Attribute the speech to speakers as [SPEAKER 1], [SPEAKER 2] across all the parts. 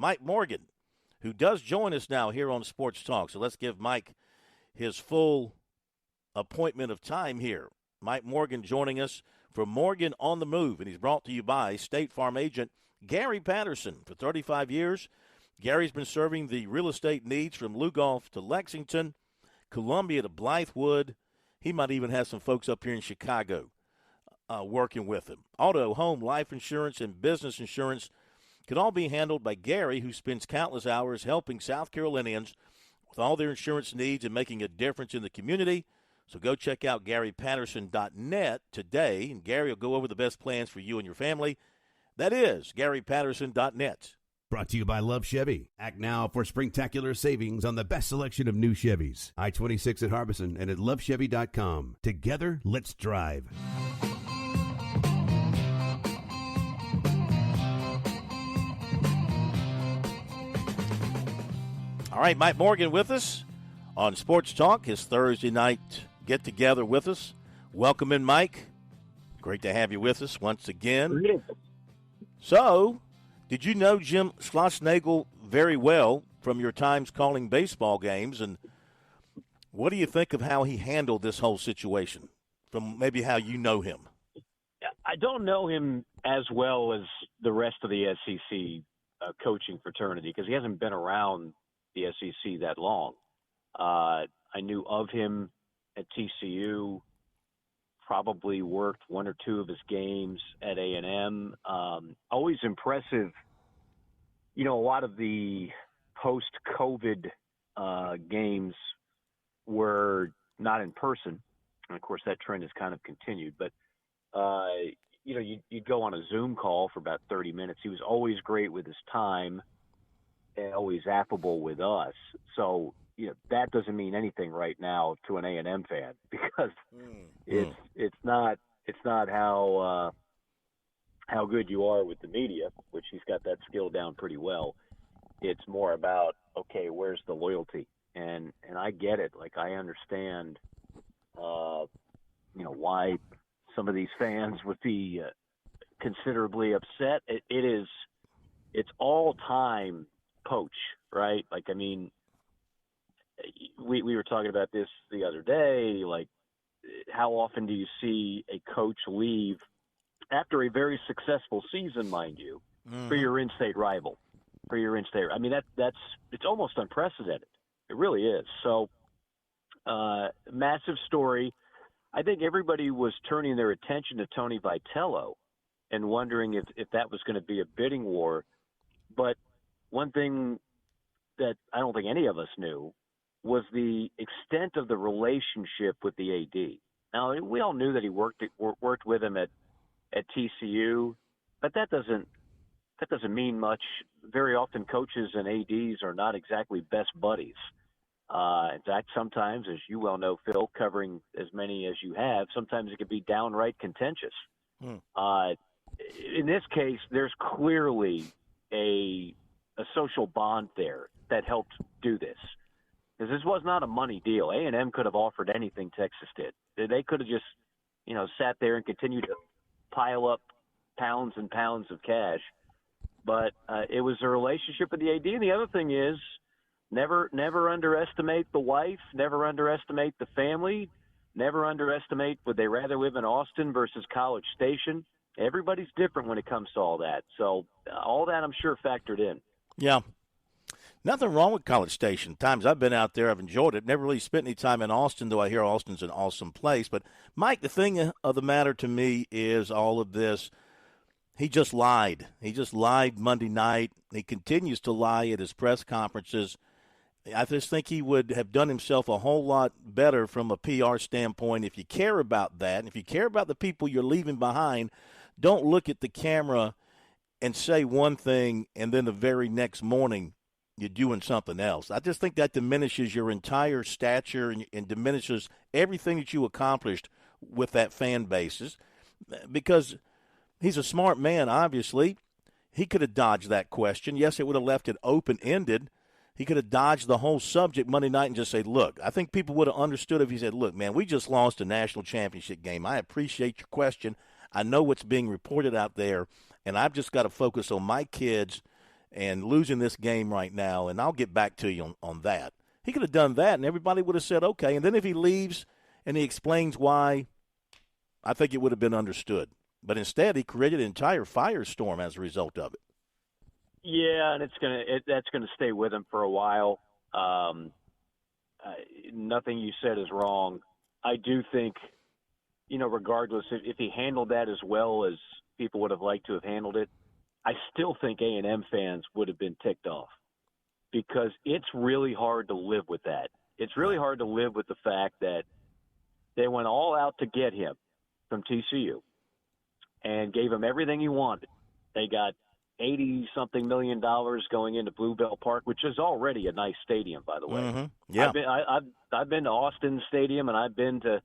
[SPEAKER 1] Mike Morgan, who does join us now here on Sports Talk. So let's give Mike his full appointment of time here. Mike Morgan joining us for Morgan on the Move, and he's brought to you by State Farm agent Gary Patterson. For 35 years, Gary's been serving the real estate needs from Lugoff to Lexington, Columbia to Blythewood. He might even have some folks up here in Chicago working with him. Auto, home, life insurance, and business insurance can all be handled by Gary, who spends countless hours helping South Carolinians with all their insurance needs and making a difference in the community. So go check out GaryPatterson.net today, and Gary will go over the best plans for you and your family. That is GaryPatterson.net.
[SPEAKER 2] Brought to you by Love Chevy. Act now for springtacular savings on the best selection of new Chevys. I-26 at Harbison and at lovechevy.com. Together, let's drive.
[SPEAKER 1] All right, Mike Morgan with us on Sports Talk, his Thursday night get-together with us. Welcome in, Mike. Great to have you with us once again. So, did you know Jim Schlossnagle very well from your times calling baseball games? And what do you think of how he handled this whole situation from maybe how you know him?
[SPEAKER 3] I don't know him as well as the rest of the SEC coaching fraternity because he hasn't been around the SEC that long. I knew of him at TCU, probably worked one or two of his games at A&M. Always impressive. You know, a lot of the post-COVID games were not in person. And, of course, that trend has kind of continued. But, you know, you'd go on a Zoom call for about 30 minutes. He was always great with his time and always affable with us. So, you know, that doesn't mean anything right now to an A&M fan because it's not how good you are with the media, which he's got that skill down pretty well. It's more about, okay, where's the loyalty? And I get it. Like, I understand, you know, why some of these fans would be considerably upset. It's all time coach, right? Like, I mean, we were talking about this the other day, like, how often do you see a coach leave after a very successful season, mind you, for your in-state rival, I mean, it's almost unprecedented. It really is. So, massive story. I think everybody was turning their attention to Tony Vitello and wondering if that was going to be a bidding war. But one thing that I don't think any of us knew was the extent of the relationship with the AD. Now, we all knew that he worked with him at TCU, but that doesn't mean much. Very often coaches and ADs are not exactly best buddies. In fact, sometimes, as you well know, Phil, covering as many as you have, sometimes it can be downright contentious. In this case, there's clearly a social bond there that helped do this. Because this was not a money deal. A&M could have offered anything Texas did. They could have just, you know, sat there and continued to pile up pounds and pounds of cash. But it was a relationship with the AD. And the other thing is, never underestimate the wife, never underestimate the family, never underestimate would they rather live in Austin versus College Station. Everybody's different when it comes to all that. So all that, I'm sure, factored in.
[SPEAKER 1] Yeah. Nothing wrong with College Station. Times I've been out there, I've enjoyed it. Never really spent any time in Austin, though I hear Austin's an awesome place. But, Mike, the thing of the matter to me is all of this, he just lied. He just lied Monday night. He continues to lie at his press conferences. I just think he would have done himself a whole lot better from a PR standpoint. If you care about that, and if you care about the people you're leaving behind, don't look at the camera and say one thing and then the very next morning you're doing something else. I just think that diminishes your entire stature and diminishes everything that you accomplished with that fan base. Because he's a smart man, obviously. He could have dodged that question. Yes, it would have left it open-ended. He could have dodged the whole subject Monday night and just say, look, I think people would have understood if he said, look, man, we just lost a national championship game. I appreciate your question. I know what's being reported out there, and I've just got to focus on my kids and losing this game right now, and I'll get back to you on that. He could have done that, and everybody would have said, okay. And then if he leaves and he explains why, I think it would have been understood. But instead, he created an entire firestorm as a result of it.
[SPEAKER 3] Yeah, and that's gonna stay with him for a while. Nothing you said is wrong. I do think, regardless if he handled that as well as people would have liked to have handled it, I still think A&M fans would have been ticked off because it's really hard to live with that. It's really hard to live with the fact that they went all out to get him from TCU and gave him everything he wanted. They got $80-something million going into Bluebell Park, which is already a nice stadium, by the way.
[SPEAKER 1] Mm-hmm. Yeah,
[SPEAKER 3] I've been to Austin Stadium and I've been to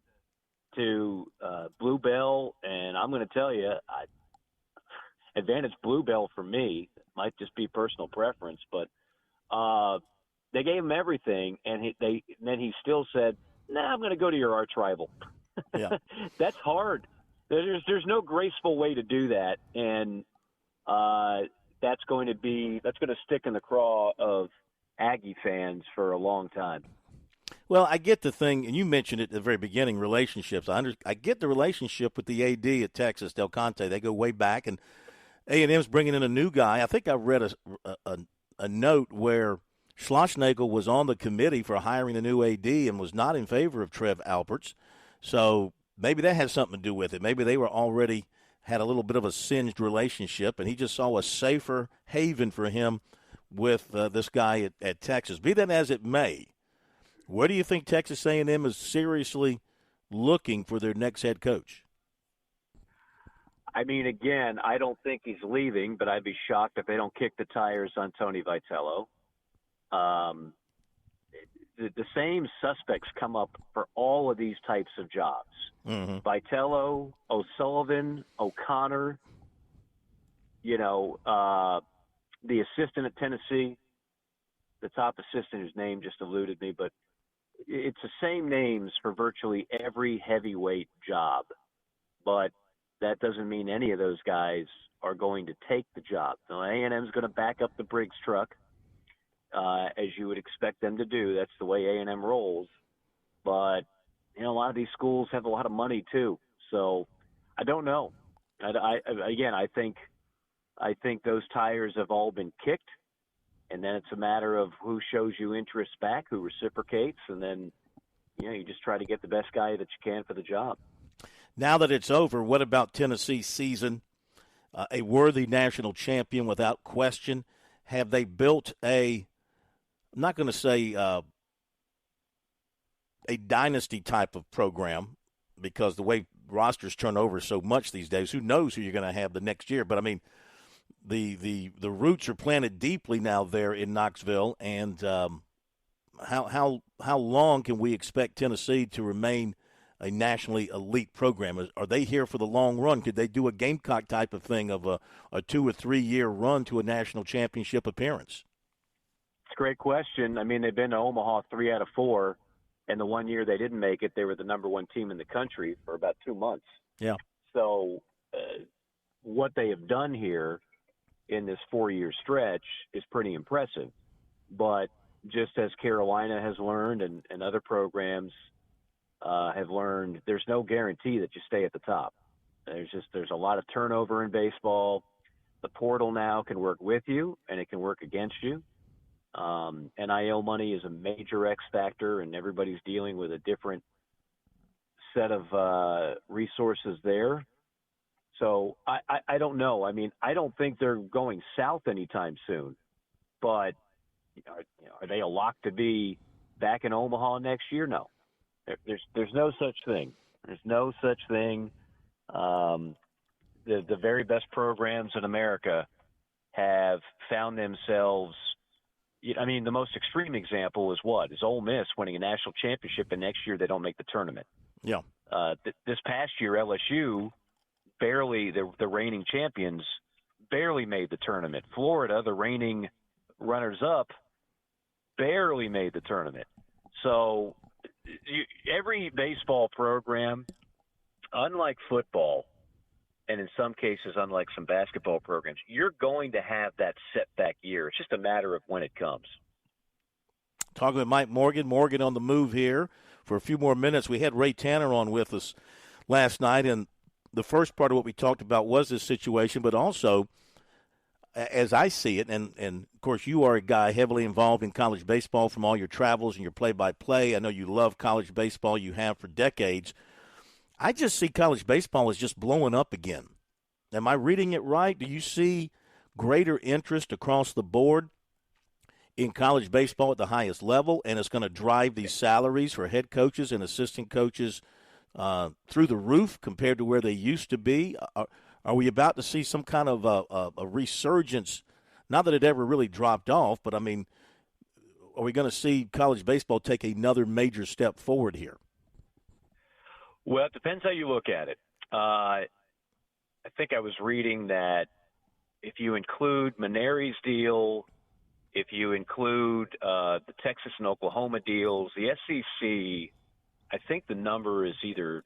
[SPEAKER 3] Bluebell, and I'm going to tell you, advantage Bluebell for me. It might just be personal preference, but they gave him everything, and then he still said, "Nah, I'm going to go to your arch rival."
[SPEAKER 1] Yeah.
[SPEAKER 3] That's hard. There's no graceful way to do that, and that's going to stick in the craw of Aggie fans for a long time.
[SPEAKER 1] Well, I get the thing, and you mentioned it at the very beginning, relationships. I get the relationship with the AD at Texas, Del Conte. They go way back, and A&M's bringing in a new guy. I think I read a note where Schlossnagle was on the committee for hiring a new AD and was not in favor of Trev Alberts. So maybe that has something to do with it. Maybe they were already had a little bit of a singed relationship, and he just saw a safer haven for him with this guy at Texas. Be that as it may, where do you think Texas A&M is seriously looking for their next head coach?
[SPEAKER 3] I mean, again, I don't think he's leaving, but I'd be shocked if they don't kick the tires on Tony Vitello. The same suspects come up for all of these types of jobs.
[SPEAKER 1] Mm-hmm.
[SPEAKER 3] Vitello, O'Sullivan, O'Connor, the assistant at Tennessee, the top assistant whose name just eluded me, but it's the same names for virtually every heavyweight job. But that doesn't mean any of those guys are going to take the job. Now, A&M's going to back up the Briggs truck, as you would expect them to do. That's the way A&M rolls. But, a lot of these schools have a lot of money too. So I don't know. I think those tires have all been kicked, and then it's a matter of who shows you interest back, who reciprocates, and then, you just try to get the best guy that you can for the job.
[SPEAKER 1] Now that it's over, what about Tennessee's season? A worthy national champion without question. Have they built I'm not going to say a dynasty type of program, because the way rosters turn over so much these days, who knows who you're going to have the next year. But, I mean, the roots are planted deeply now there in Knoxville. And how long can we expect Tennessee to remain a nationally elite program? Are they here for the long run? Could they do a Gamecock type of thing of a 2 or 3 year run to a national championship appearance?
[SPEAKER 3] It's a great question. I mean, they've been to Omaha 3 out of 4, and the 1 year they didn't make it, they were the number 1 team in the country for about 2 months.
[SPEAKER 1] Yeah.
[SPEAKER 3] So what they have done here in this 4-year stretch is pretty impressive. But just as Carolina has learned and other programs have learned, there's no guarantee that you stay at the top. There's a lot of turnover in baseball. The portal now can work with you and it can work against you. NIL money is a major X factor, and everybody's dealing with a different set of resources there. So I don't know. I mean, I don't think they're going south anytime soon, but are they a lock to be back in Omaha next year? No. There's no such thing. There's no such thing. The very best programs in America have found themselves. I mean, the most extreme example is Ole Miss winning a national championship, and next year they don't make the tournament.
[SPEAKER 1] Yeah.
[SPEAKER 3] This past year, LSU barely, the reigning champions, barely made the tournament. Florida, the reigning runners-up, barely made the tournament. So every baseball program, unlike football, and in some cases, unlike some basketball programs, you're going to have that setback year. It's just a matter of when it comes.
[SPEAKER 1] Talking with Mike Morgan. Morgan on the move here for a few more minutes. We had Ray Tanner on with us last night, and the first part of what we talked about was this situation, but also, as I see it, and of course you are a guy heavily involved in college baseball from all your travels and your play-by-play. I know you love college baseball. You have for decades. I just see college baseball as just blowing up again. Am I reading it right? Do you see greater interest across the board in college baseball at the highest level, and it's going to drive these salaries for head coaches and assistant coaches through the roof compared to where they used to be? Are we about to see some kind of a resurgence? Not that it ever really dropped off, but, I mean, are we going to see college baseball take another major step forward here?
[SPEAKER 3] Well, it depends how you look at it. I think I was reading that if you include Maneri's deal, if you include the Texas and Oklahoma deals, the SEC, I think the number is either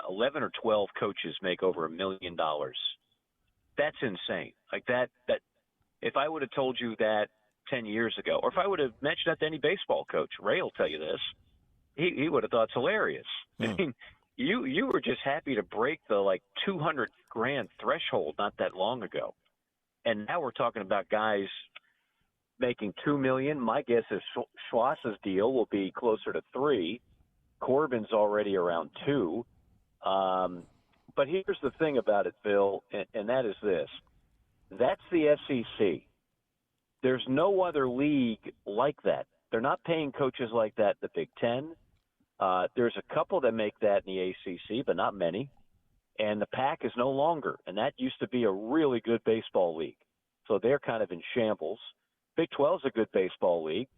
[SPEAKER 3] 11 or 12 coaches make over $1 million. That's insane. Like that if I would have told you that 10 years ago, or if I would have mentioned that to any baseball coach, Ray will tell you this, he would have thought it's hilarious. I mean, you were just happy to break the like $200,000 threshold not that long ago. And now we're talking about guys making $2 million. My guess is Schloss's deal will be closer to $3 million. Corbin's already around $2 million. But here's the thing about it, Phil, and that is this. That's the SEC. There's no other league like that. They're not paying coaches like that in the Big Ten. There's a couple that make that in the ACC, but not many. And the Pac is no longer. And that used to be a really good baseball league. So they're kind of in shambles. Big 12 is a good baseball league.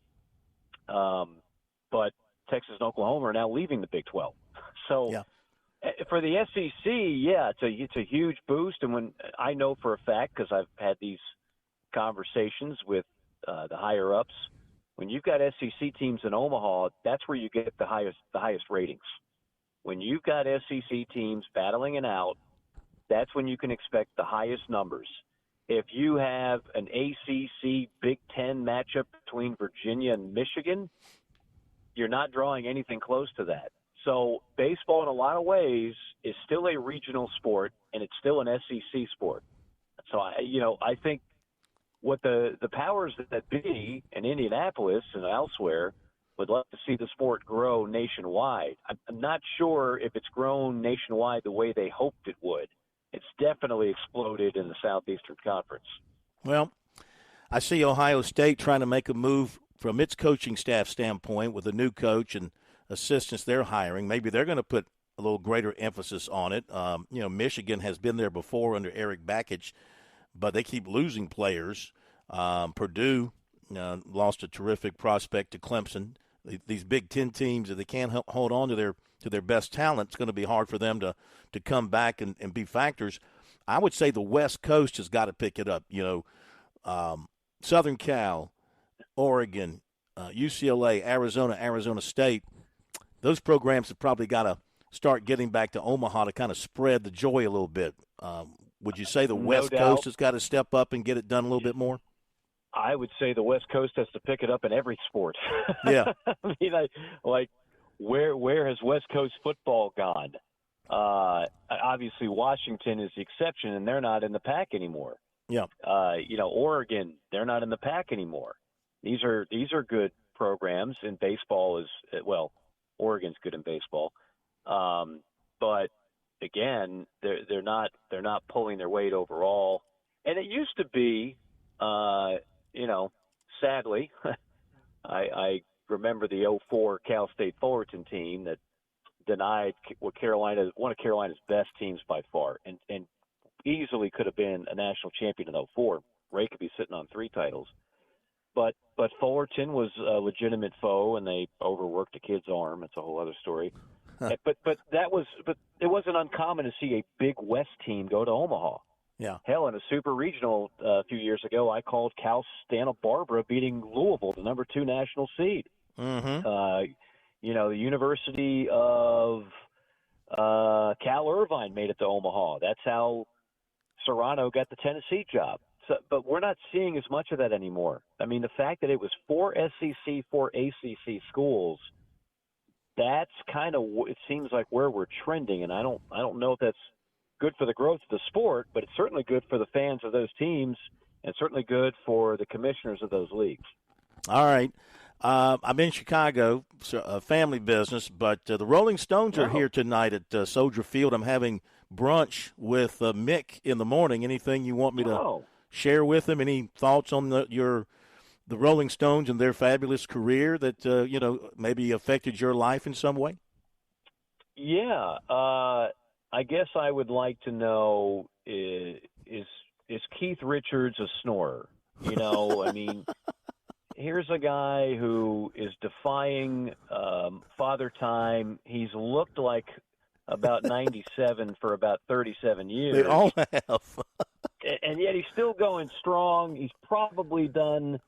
[SPEAKER 3] But Texas and Oklahoma are now leaving the Big 12. So
[SPEAKER 1] yeah.
[SPEAKER 3] For the SEC, yeah, it's a huge boost. And when I know for a fact, because I've had these conversations with the higher ups, when you've got SEC teams in Omaha, that's where you get the highest ratings. When you've got SEC teams battling it out, that's when you can expect the highest numbers. If you have an ACC Big Ten matchup between Virginia and Michigan, you're not drawing anything close to that. So baseball, in a lot of ways, is still a regional sport, and it's still an SEC sport. So I think what the powers that be in Indianapolis and elsewhere would love to see the sport grow nationwide. I'm not sure if it's grown nationwide the way they hoped it would. It's definitely exploded in the Southeastern Conference.
[SPEAKER 1] Well, I see Ohio State trying to make a move from its coaching staff standpoint with a new coach and assistants they're hiring. Maybe they're going to put a little greater emphasis on it. Michigan has been there before under Eric Bakich, but they keep losing players. Purdue lost a terrific prospect to Clemson. These Big Ten teams, if they can't hold on to their best talent, it's going to be hard for them to come back and be factors. I would say the West Coast has got to pick it up. Southern Cal, Oregon, UCLA, Arizona State, those programs have probably got to start getting back to Omaha to kind of spread the joy a little bit. Would you say the West Coast has got to step up and get it done a little bit more?
[SPEAKER 3] I would say the West Coast has to pick it up in every sport.
[SPEAKER 1] Yeah.
[SPEAKER 3] I mean, where has West Coast football gone? Obviously, Washington is the exception, and they're not in the pack anymore.
[SPEAKER 1] Yeah.
[SPEAKER 3] Oregon, they're not in the pack anymore. These are good programs, and baseball is Oregon's good in baseball, but again, they're not pulling their weight overall. And it used to be, sadly, I remember the 2004 Cal State Fullerton team that denied one of Carolina's best teams by far, and easily could have been a national champion in 2004. Ray could be sitting on 3 titles. But Fullerton was a legitimate foe, and they overworked a kid's arm. It's a whole other story. But it wasn't uncommon to see a Big West team go to Omaha.
[SPEAKER 1] Yeah.
[SPEAKER 3] Hell, in a super regional a few years ago, I called Cal Santa Barbara beating Louisville, the number 2 national seed.
[SPEAKER 1] Mm-hmm.
[SPEAKER 3] The University of Cal Irvine made it to Omaha. That's how Serrano got the Tennessee job. So, but we're not seeing as much of that anymore. I mean, the fact that it was 4 SEC, 4 ACC schools, that's kind of, it seems like where we're trending. And I don't know if that's good for the growth of the sport, but it's certainly good for the fans of those teams and certainly good for the commissioners of those leagues.
[SPEAKER 1] All right. I'm in Chicago, so, family business, but the Rolling Stones are here tonight at Soldier Field. I'm having brunch with Mick in the morning. Anything you want me to share with him? Any thoughts on the Rolling Stones and their fabulous career that maybe affected your life in some way?
[SPEAKER 3] Yeah, I guess I would like to know is Keith Richards a snorer? I mean, here's a guy who is defying father time. He's looked like about 97 for about 37 years.
[SPEAKER 1] They all have.
[SPEAKER 3] And yet he's still going strong. He's probably done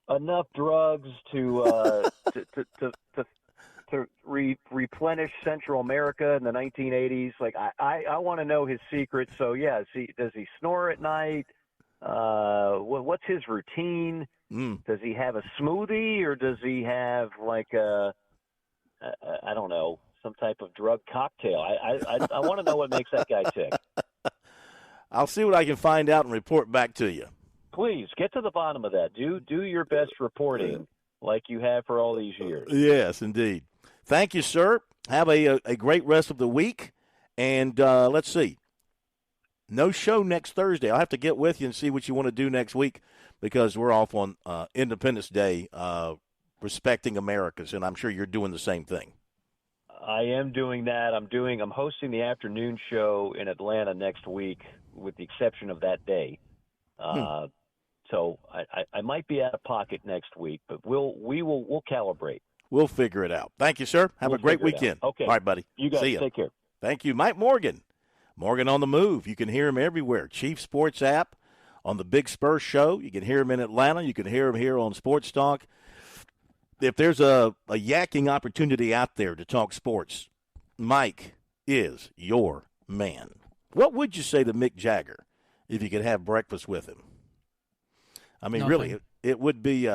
[SPEAKER 3] enough drugs to replenish Central America in the 1980s. Like I want to know his secrets. So yeah, does he snore at night? What's his routine? Does he have a smoothie, or does he have like I don't know, some type of drug cocktail? I want to know what makes that guy tick.
[SPEAKER 1] I'll see what I can find out and report back to you.
[SPEAKER 3] Please get to the bottom of that. Do your best reporting like you have for all these years.
[SPEAKER 1] Yes, indeed. Thank you, sir. Have a great rest of the week. And let's see. No show next Thursday. I'll have to get with you and see what you want to do next week because we're off on Independence Day, respecting Americans, and I'm sure you're doing the same thing.
[SPEAKER 3] I am doing that. I'm hosting the afternoon show in Atlanta next week, with the exception of that day. So I might be out of pocket next week, but we'll calibrate.
[SPEAKER 1] We'll figure it out. Thank you, sir. Have a great weekend.
[SPEAKER 3] Okay.
[SPEAKER 1] All right, buddy.
[SPEAKER 3] You guys
[SPEAKER 1] see ya.
[SPEAKER 3] Take care.
[SPEAKER 1] Thank you. Mike Morgan. Morgan on the Move. You can hear him everywhere. Chief Sports app on the Big Spurs Show. You can hear him in Atlanta. You can hear him here on SportsTalk. If there's a yakking opportunity out there to talk sports, Mike is your man. What would you say to Mick Jagger if you could have breakfast with him? I mean,
[SPEAKER 4] Nothing.
[SPEAKER 1] Really, it would be,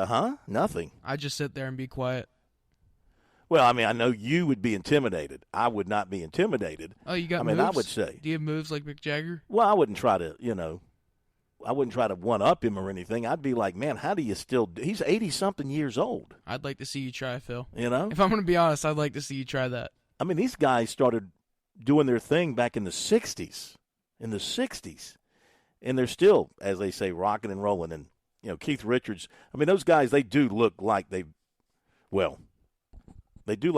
[SPEAKER 1] nothing.
[SPEAKER 4] I'd just sit there and be quiet.
[SPEAKER 1] Well, I mean, I know you would be intimidated. I would not be intimidated.
[SPEAKER 4] Oh, you got
[SPEAKER 1] moves?
[SPEAKER 4] moves?
[SPEAKER 1] I would say.
[SPEAKER 4] Do you have moves like Mick Jagger?
[SPEAKER 1] Well, I wouldn't try to, one-up him or anything. I'd be like, man, how do you still – he's 80-something years old.
[SPEAKER 4] I'd like to see you try, Phil.
[SPEAKER 1] You know?
[SPEAKER 4] If I'm going to be honest, I'd like to see you try that.
[SPEAKER 1] I mean, these guys started doing their thing back in the 60s. And they're still, as they say, rocking and rolling. And, Keith Richards, I mean, those guys, they do look like they do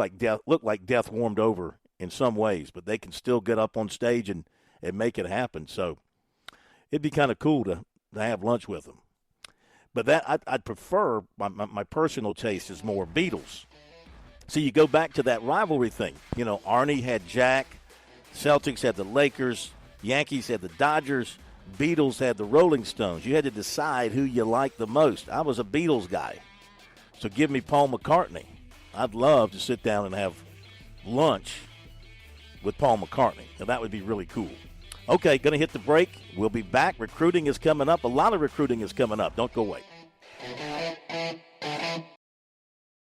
[SPEAKER 1] look like death warmed over in some ways, but they can still get up on stage and make it happen. So it'd be kind of cool to have lunch with them. But that I'd prefer, my personal taste is more Beatles. So you go back to that rivalry thing. Arnie had Jack, Celtics had the Lakers, Yankees had the Dodgers, Beatles had the Rolling Stones. You had to decide who you liked the most. I was a Beatles guy. So give me Paul McCartney. I'd love to sit down and have lunch with Paul McCartney. Now, that would be really cool. Okay, going to hit the break. We'll be back. Recruiting is coming up. A lot of recruiting is coming up. Don't go away.